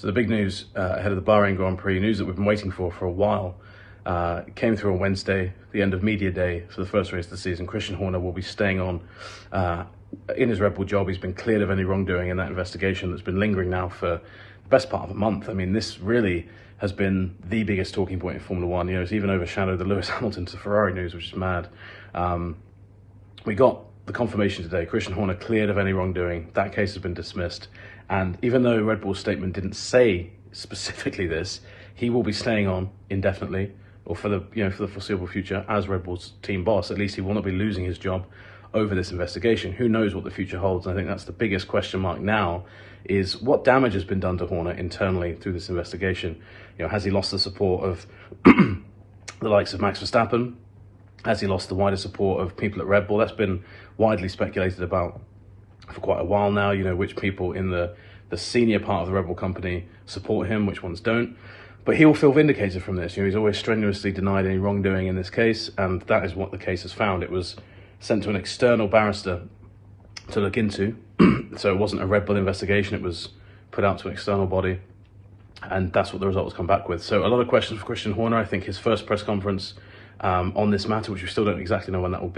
So the big news ahead of the Bahrain Grand Prix, news that we've been waiting for a while, came through on Wednesday, the end of media day for the first race of the season. Christian Horner will be staying on in his Red Bull job. He's been cleared of any wrongdoing in that investigation that's been lingering now for the best part of a month. I mean, this really has been the biggest talking point in Formula One. You know, it's even overshadowed the Lewis Hamilton to Ferrari news, which is mad. We got the confirmation today, Christian Horner cleared of any wrongdoing. That case has been dismissed. And even though Red Bull's statement didn't say specifically this, he will be staying on indefinitely, or for the foreseeable future as Red Bull's team boss. At least he will not be losing his job over this investigation. Who knows what the future holds? And I think that's the biggest question mark now, is what damage has been done to Horner internally through this investigation. You know, has he lost the support of the likes of Max Verstappen? Has he lost the wider support of people at Red Bull? That's been widely speculated about for quite a while now. You know, which people in the senior part of the Red Bull company support him, which ones don't. But he will feel vindicated from this. You know, he's always strenuously denied any wrongdoing in this case, and that is what the case has found. It was sent to an external barrister to look into. So it wasn't a Red Bull investigation, it was put out to an external body, and that's what the results come back with. So a lot of questions for Christian Horner. I think his first press conference on this matter, which we still don't exactly know when that will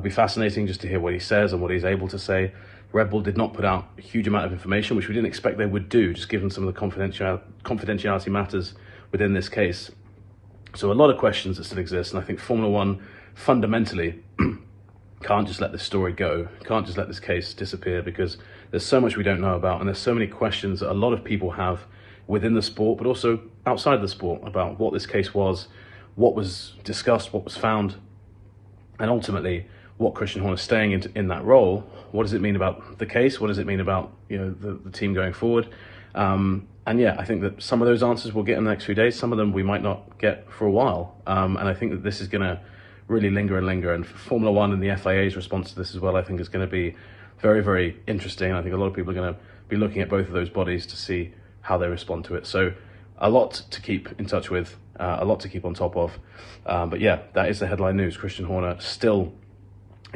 be fascinating just to hear what he says and what he's able to say. Red Bull did not put out a huge amount of information, which we didn't expect they would do, just given some of the confidentiality matters within this case. So a lot of questions that still exist, and I think Formula One fundamentally can't just let this story go, can't just let this case disappear, because there's so much we don't know about, and there's so many questions that a lot of people have within the sport, but also outside the sport, about what this case was, what was discussed, what was found, and ultimately what Christian Horner staying in that role, what does it mean about the case? What does it mean about, you know, the team going forward? And yeah, I think that some of those answers we'll get in the next few days. Some of them we might not get for a while. And I think that this is going to really linger and linger. And Formula One and the FIA's response to this as well, I think is going to be very, very interesting. I think a lot of people are going to be looking at both of those bodies to see how they respond to it. So a lot to keep in touch with, a lot to keep on top of. But yeah, that is the headline news. Christian Horner still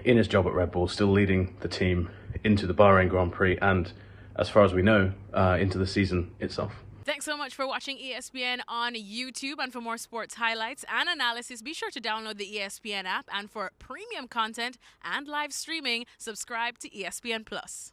in his job at Red Bull, still leading the team into the Bahrain Grand Prix and, as far as we know, into the season itself. Thanks so much for watching ESPN on YouTube. And for more sports highlights and analysis, be sure to download the ESPN app. And for premium content and live streaming, subscribe to ESPN Plus.